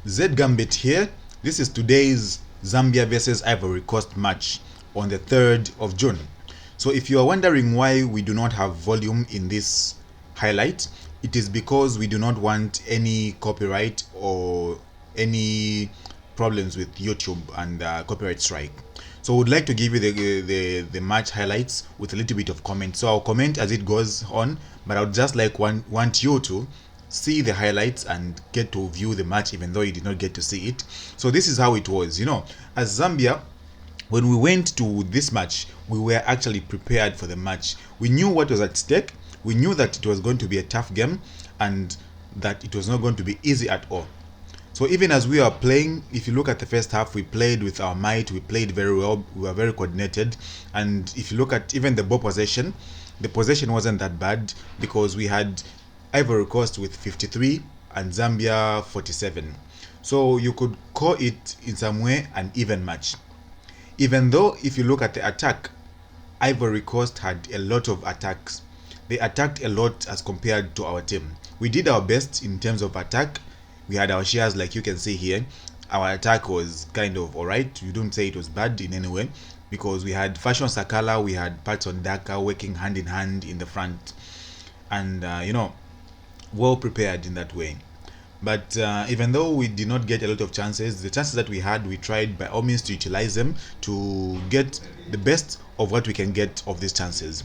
Z Gambit here. This is today's Zambia versus Ivory Coast match on the 3rd of June. So if you are wondering why we do not have volume in this highlight, it is because we do not want any copyright or any problems with YouTube and copyright strike. So I would like to give you the match highlights with a little bit of comment. So I'll comment as it goes on, but I would just want you to see the highlights and get to view the match even though you did not get to see it. So this is how it was. As Zambia, when we went to this match, we were actually prepared for the match. We knew what was at stake. We knew that it was going to be a tough game and that it was not going to be easy at all. So even as we are playing, if you look at the first half, we played with our might. We played very well. We were very coordinated. And if you look at even the ball possession, the possession wasn't that bad because we had Ivory Coast with 53 and Zambia 47. So you could call it in some way an even match. Even though if you look at the attack, Ivory Coast had a lot of attacks. They attacked a lot as compared to our team. We did our best in terms of attack. We had our shares, like you can see here. Our attack was kind of alright. You don't say it was bad in any way because we had Fashion Sakala, we had Patson Daka working hand in hand in the front, and well prepared in that way. But even though we did not get a lot of chances, the chances that we had, we tried by all means to utilize them to get the best of what we can get of these chances.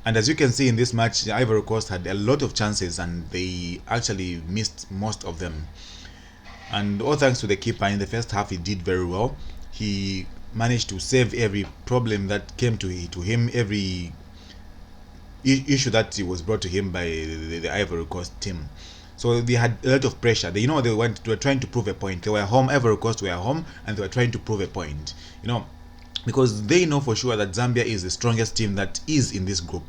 And as you can see in this match, the Ivory Coast had a lot of chances and they actually missed most of them. And all thanks to the keeper. In the first half, he did very well. He managed to save every problem that came to him, every issue that was brought to him by the Ivory Coast team. So they had a lot of pressure. They were trying to prove a point. They were home. Ivory Coast were home, and they were trying to prove a point. Because they know for sure that Zambia is the strongest team that is in this group.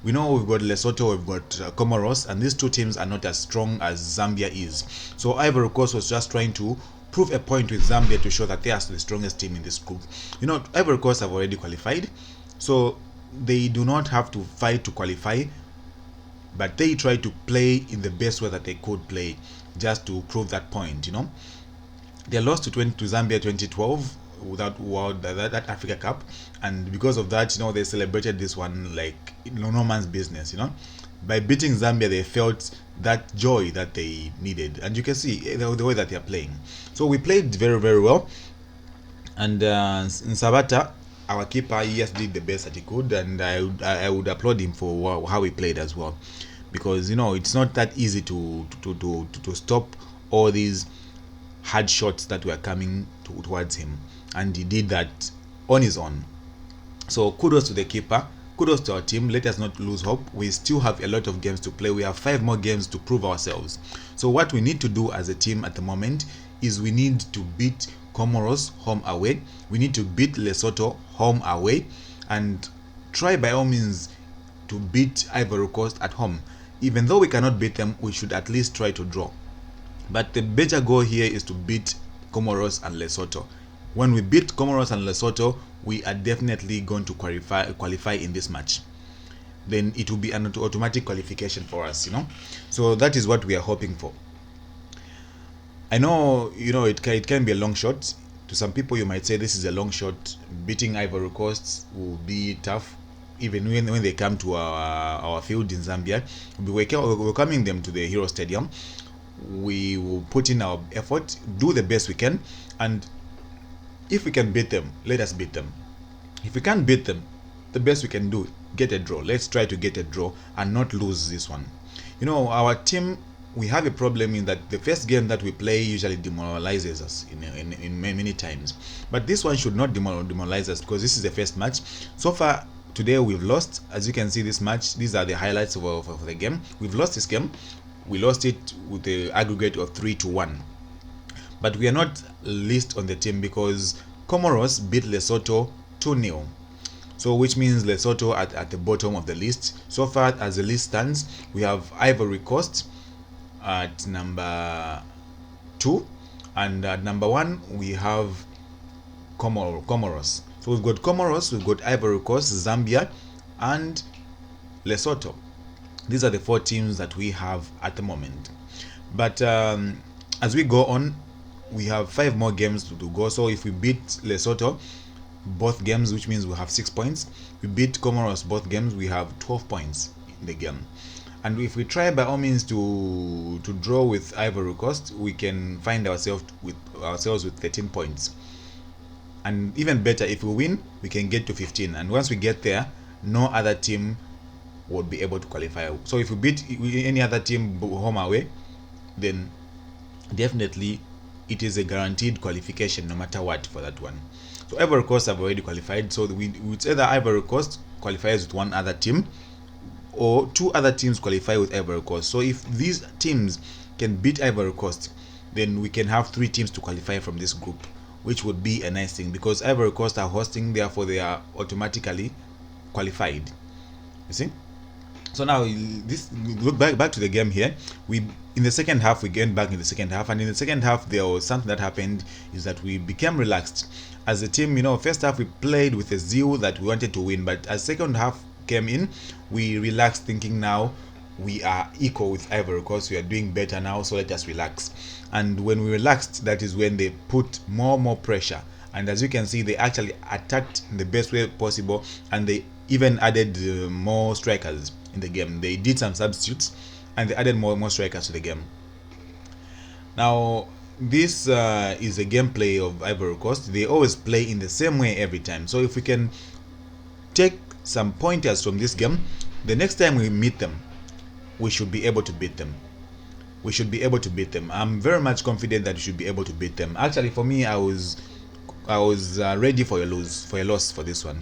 We know we've got Lesotho, we've got Comoros, and these two teams are not as strong as Zambia is. So Ivory Coast was just trying to prove a point with Zambia to show that they are the strongest team in this group. Ivory Coast have already qualified, so they do not have to fight to qualify, but they try to play in the best way that they could play just to prove that point. They lost to Zambia 2012 without that Africa Cup, and because of that, they celebrated this one like no man's business. By beating Zambia, they felt that joy that they needed, and you can see the way that they are playing. So we played very, very well, and in Sabata, our keeper, yes, did the best that he could, and I would applaud him for how he played as well, because it's not that easy to stop all these hard shots that were coming towards him, and he did that on his own. So kudos to the keeper, kudos to our team. Let us not lose hope. We still have a lot of games to play. We have 5 more games to prove ourselves. So what we need to do as a team at the moment is we need to beat Comoros home away. We need to beat Lesotho home away, and try by all means to beat Ivory Coast at home. Even though we cannot beat them, we should at least try to draw. But the better goal here is to beat Comoros and Lesotho. When we beat Comoros and Lesotho, we are definitely going to qualify in this match. Then it will be an automatic qualification for us, So that is what we are hoping for. I know, it can be a long shot. To some people, you might say this is a long shot. Beating Ivory Coast will be tough. Even when they come to our field in Zambia, we'll be welcoming them to the Hero Stadium. We will put in our effort, do the best we can, and if we can beat them, let us beat them. If we can't beat them, the best we can do, get a draw. Let's try to get a draw and not lose this one. Our team, we have a problem in that the first game that we play usually demoralizes us in many times. But this one should not demoralize us because this is the first match. So far, today we've lost. As you can see this match, these are the highlights of the game. We've lost this game. We lost it with the aggregate of 3-1. But we are not least on the team because Comoros beat Lesotho 2-0. So which means Lesotho at the bottom of the list. So far as the list stands, we have Ivory Coast at number 2, and at number 1 we have Comoros. So we've got Comoros, we've got Ivory Coast, Zambia, and Lesotho. These are the 4 teams that we have at the moment. But as we go on, we have 5 more games to go. So if we beat Lesotho both games, which means we have 6 points. We beat Comoros both games, we have 12 points in the game. And if we try by all means to draw with Ivory Coast, we can find ourselves with 13 points. And even better, if we win, we can get to 15. And once we get there, no other team would be able to qualify. So if we beat any other team home away, then definitely it is a guaranteed qualification no matter what for that one. So Ivory Coast have already qualified. So it's either Ivory Coast qualifies with one other team, or 2 other teams qualify with Ivory Coast. So if these teams can beat Ivory Coast, then we can have 3 teams to qualify from this group, which would be a nice thing, because Ivory Coast are hosting, therefore they are automatically qualified. You see? So now this, look back to the game here. In the second half, we gained back in the second half, and in the second half there was something that happened, is that we became relaxed as a team. First half we played with a zeal that we wanted to win, but as second half came in, we relaxed, thinking now we are equal with Ivory Coast, we are doing better now, so let us relax. And when we relaxed, that is when they put more pressure, and as you can see, they actually attacked in the best way possible, and they even added more strikers in the game. They did some substitutes and they added more strikers to the game. Now this is a gameplay of Ivory Coast. They always play in the same way every time. So if we can take some pointers from this game, the next time we meet them, we should be able to beat them. We should be able to beat them. I'm very much confident that we should be able to beat them. Actually, for me, I was ready for a loss for this one.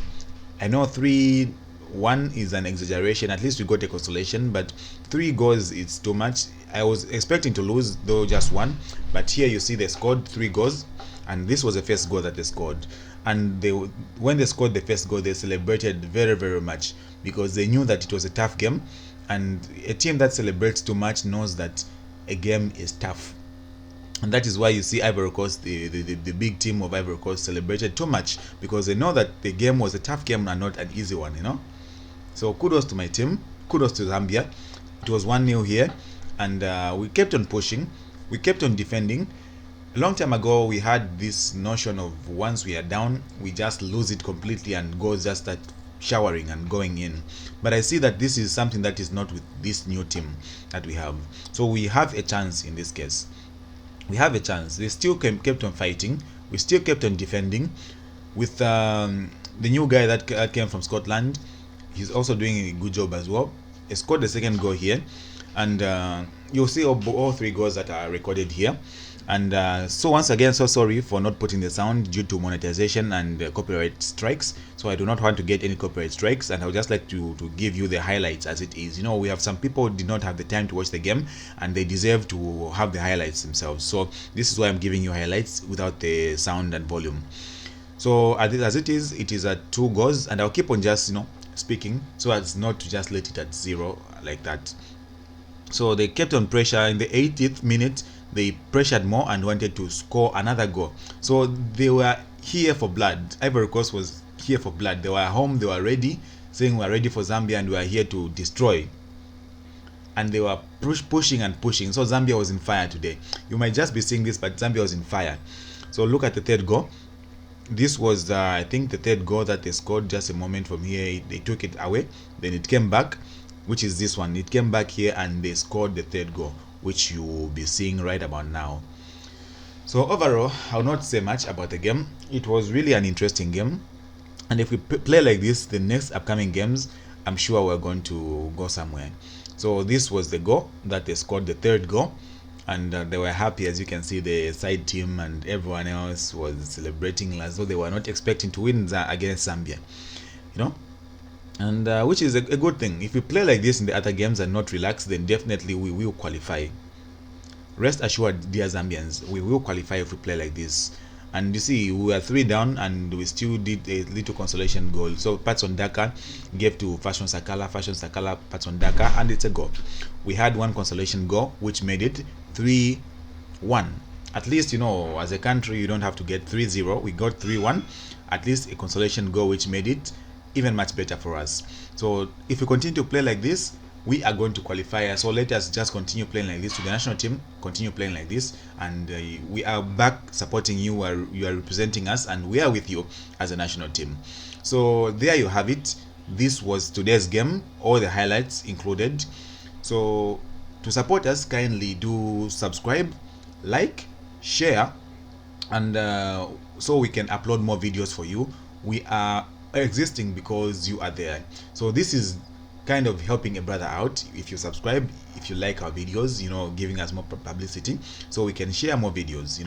I know 3-1 is an exaggeration. At least we got a consolation, but 3 goals is too much. I was expecting to lose, though just 1, but here you see they scored 3 goals, and this was the first goal that they scored. And when they scored the first goal, they celebrated very much, because they knew that it was a tough game, and a team that celebrates too much knows that a game is tough. And that is why you see Ivory Coast, the big team of Ivory Coast, celebrated too much, because they know that the game was a tough game and not an easy one, So kudos to my team, kudos to Zambia. It was 1-0 here, and we kept on pushing, we kept on defending. A long time ago, we had this notion of once we are down, we just lose it completely and goals just start showering and going in. But I see that this is something that is not with this new team that we have. So we have a chance in this case. We have a chance. They still kept on fighting. We still kept on defending. With the new guy that came from Scotland, he's also doing a good job as well. He scored the second goal here, and you'll see all 3 goals that are recorded here. And so once again, so sorry for not putting the sound due to monetization and copyright strikes. So I do not want to get any copyright strikes, and I would just like to give you the highlights as it is. We have some people who did not have the time to watch the game, and they deserve to have the highlights themselves. So this is why I'm giving you highlights without the sound and volume. So as it is at 2 goals, and I'll keep on just speaking so as not to just let it at 0 like that. So they kept on pressure. In the 80th minute, they pressured more and wanted to score another goal. So they were here for blood. Ivory Coast was here for blood. They were home, they were ready, saying we're ready for Zambia and we are here to destroy. And they were pushing and pushing. So Zambia was in fire today. You might just be seeing this, but Zambia was in fire. So look at the 3rd goal. This was I think the 3rd goal that they scored just a moment from here. They took it away, then it came back, which is this one. It came back here and they scored the 3rd goal, which you will be seeing right about now. So overall, I'll not say much about the game. It was really an interesting game, and if we play like this the next upcoming games, I'm sure we're going to go somewhere. So this was the goal that they scored, the 3rd goal, and they were happy. As you can see, the side team and everyone else was celebrating as though they were not expecting to win against Zambia, and which is a good thing. If we play like this in the other games and not relax, then definitely we will qualify. Rest assured, dear Zambians, we will qualify if we play like this. And you see, we were 3 down and we still did a little consolation goal. So Patson Daka gave to Fashion Sakala, Patson Daka, and it's a goal. We had 1 consolation goal, which made it 3-1. At least, as a country, you don't have to get 3-0. We got 3-1. At least a consolation goal, which made it even much better for us. So if we continue to play like this, we are going to qualify. So let us just continue playing like this to the national team, continue playing like this, and we are back supporting you. You are representing us, and we are with you as a national team. So there you have it. This was today's game, all the highlights included. So to support us, kindly do subscribe, like, share, and so we can upload more videos for you. We are existing because you are there. So this is kind of helping a brother out. If you subscribe, if you like our videos, giving us more publicity so we can share more videos,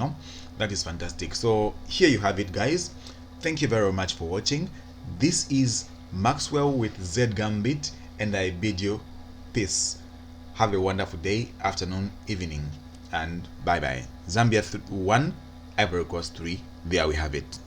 that is fantastic. So here you have it, guys. Thank you very much for watching. This is Maxwell with Z Gambit, and I bid you peace. Have a wonderful day, afternoon, evening, and bye bye. Zambia 1, Ivory Coast 3. There we have it.